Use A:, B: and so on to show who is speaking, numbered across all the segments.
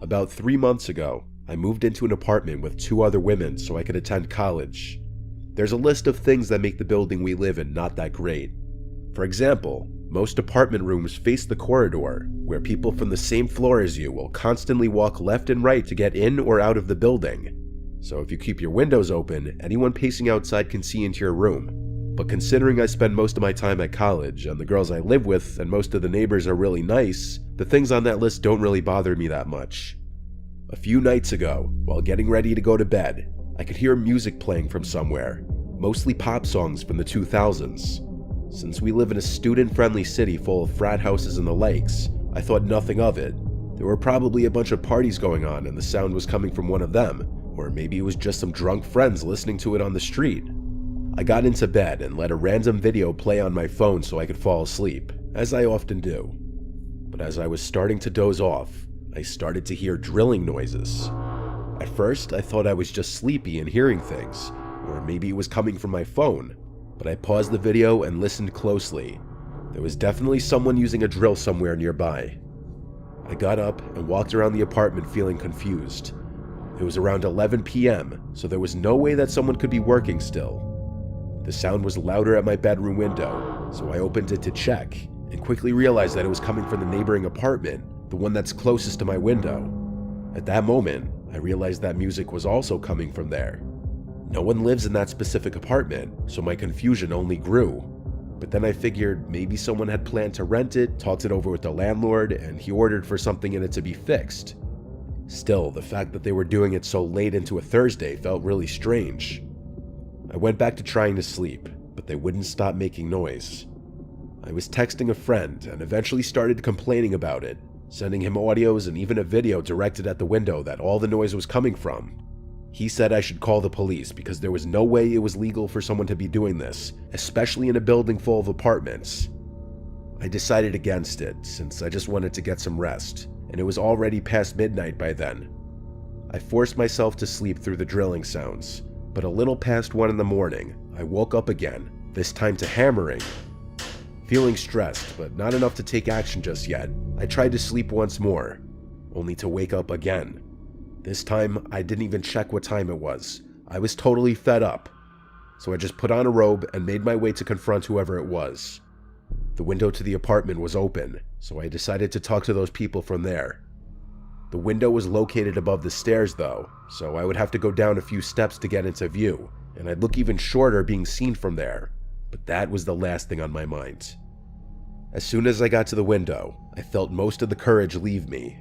A: About 3 months ago, I moved into an apartment with 2 other women so I could attend college. There's a list of things that make the building we live in not that great. For example, most apartment rooms face the corridor, where people from the same floor as you will constantly walk left and right to get in or out of the building. So if you keep your windows open, anyone pacing outside can see into your room. But considering I spend most of my time at college, and the girls I live with and most of the neighbors are really nice, the things on that list don't really bother me that much. A few nights ago, while getting ready to go to bed, I could hear music playing from somewhere, mostly pop songs from the 2000s. Since we live in a student-friendly city full of frat houses and the likes, I thought nothing of it. There were probably a bunch of parties going on and the sound was coming from one of them, or maybe it was just some drunk friends listening to it on the street. I got into bed and let a random video play on my phone so I could fall asleep, as I often do. But as I was starting to doze off, I started to hear drilling noises. At first, I thought I was just sleepy and hearing things, or maybe it was coming from my phone, but I paused the video and listened closely. There was definitely someone using a drill somewhere nearby. I got up and walked around the apartment feeling confused. It was around 11 p.m., so there was no way that someone could be working still. The sound was louder at my bedroom window, so I opened it to check, and quickly realized that it was coming from the neighboring apartment, the one that's closest to my window. At that moment, I realized that music was also coming from there. No one lives in that specific apartment, so my confusion only grew. But then I figured maybe someone had planned to rent it, talked it over with the landlord, and he ordered for something in it to be fixed. Still, the fact that they were doing it so late into a Thursday felt really strange. I went back to trying to sleep, but they wouldn't stop making noise. I was texting a friend and eventually started complaining about it, sending him audios and even a video directed at the window that all the noise was coming from. He said I should call the police because there was no way it was legal for someone to be doing this, especially in a building full of apartments. I decided against it since I just wanted to get some rest, and it was already past midnight by then. I forced myself to sleep through the drilling sounds, but a little past 1 in the morning, I woke up again, this time to hammering. Feeling stressed, but not enough to take action just yet, I tried to sleep once more, only to wake up again. This time, I didn't even check what time it was. I was totally fed up. So I just put on a robe and made my way to confront whoever it was. The window to the apartment was open, so I decided to talk to those people from there. The window was located above the stairs though, so I would have to go down a few steps to get into view, and I'd look even shorter being seen from there. But that was the last thing on my mind. As soon as I got to the window, I felt most of the courage leave me.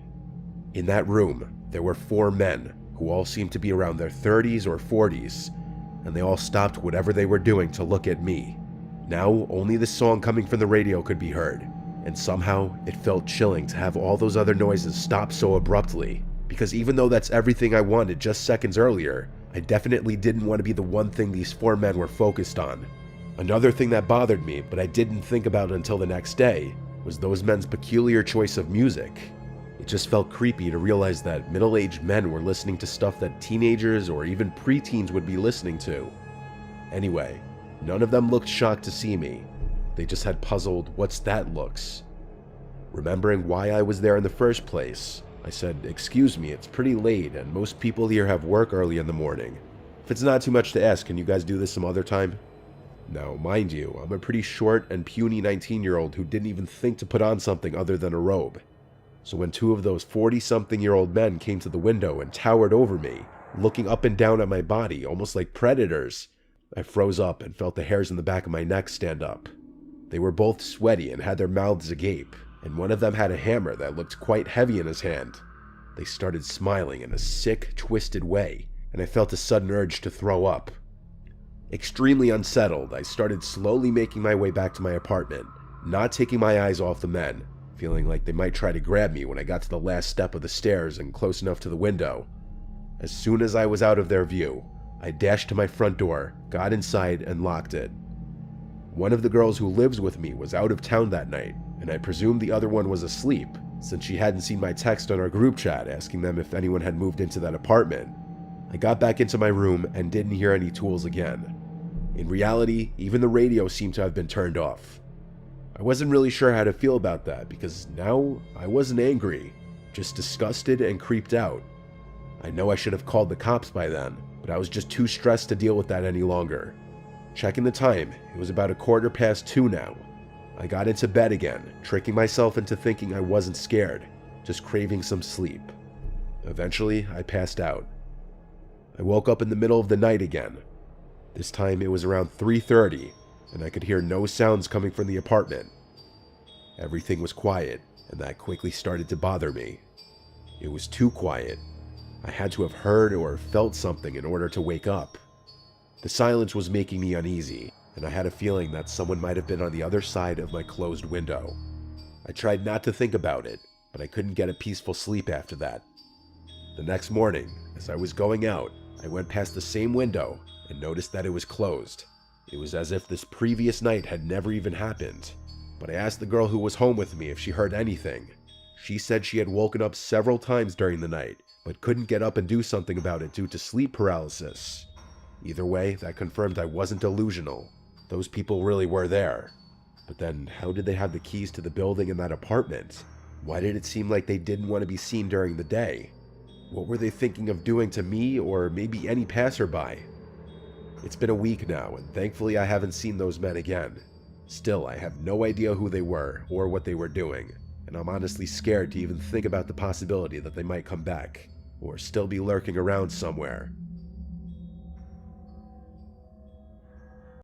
A: In that room, there were 4 men who all seemed to be around their 30s or 40s, and they all stopped whatever they were doing to look at me. Now, only the song coming from the radio could be heard, and somehow it felt chilling to have all those other noises stop so abruptly, because even though that's everything I wanted just seconds earlier, I definitely didn't want to be the one thing these 4 men were focused on. Another thing that bothered me, but I didn't think about until the next day, was those men's peculiar choice of music. It just felt creepy to realize that middle-aged men were listening to stuff that teenagers or even preteens would be listening to. Anyway, none of them looked shocked to see me. They just had puzzled, "What's that?" looks. Remembering why I was there in the first place, I said, "Excuse me, it's pretty late and most people here have work early in the morning. If it's not too much to ask, can you guys do this some other time?" Now, mind you, I'm a pretty short and puny 19-year-old who didn't even think to put on something other than a robe. So when 2 of those 40-something-year-old men came to the window and towered over me, looking up and down at my body, almost like predators, I froze up and felt the hairs in the back of my neck stand up. They were both sweaty and had their mouths agape, and one of them had a hammer that looked quite heavy in his hand. They started smiling in a sick, twisted way, and I felt a sudden urge to throw up. Extremely unsettled, I started slowly making my way back to my apartment, not taking my eyes off the men, feeling like they might try to grab me when I got to the last step of the stairs and close enough to the window. As soon as I was out of their view, I dashed to my front door, got inside, and locked it. One of the girls who lives with me was out of town that night, and I presumed the other one was asleep, since she hadn't seen my text on our group chat asking them if anyone had moved into that apartment. I got back into my room and didn't hear any tools again. In reality, even the radio seemed to have been turned off. I wasn't really sure how to feel about that because now I wasn't angry, just disgusted and creeped out. I know I should have called the cops by then, but I was just too stressed to deal with that any longer. Checking the time, it was about 2:15 now. I got into bed again, tricking myself into thinking I wasn't scared, just craving some sleep. Eventually, I passed out. I woke up in the middle of the night again. This time it was around 3:30, and I could hear no sounds coming from the apartment. Everything was quiet, and that quickly started to bother me. It was too quiet. I had to have heard or felt something in order to wake up. The silence was making me uneasy, and I had a feeling that someone might have been on the other side of my closed window. I tried not to think about it, but I couldn't get a peaceful sleep after that. The next morning, as I was going out, I went past the same window and noticed that it was closed. It was as if this previous night had never even happened. But I asked the girl who was home with me if she heard anything. She said she had woken up several times during the night, but couldn't get up and do something about it due to sleep paralysis. Either way, that confirmed I wasn't delusional. Those people really were there. But then, how did they have the keys to the building and that apartment? Why did it seem like they didn't want to be seen during the day? What were they thinking of doing to me or maybe any passerby? It's been a week now, and thankfully I haven't seen those men again. Still, I have no idea who they were or what they were doing, and I'm honestly scared to even think about the possibility that they might come back, or still be lurking around somewhere.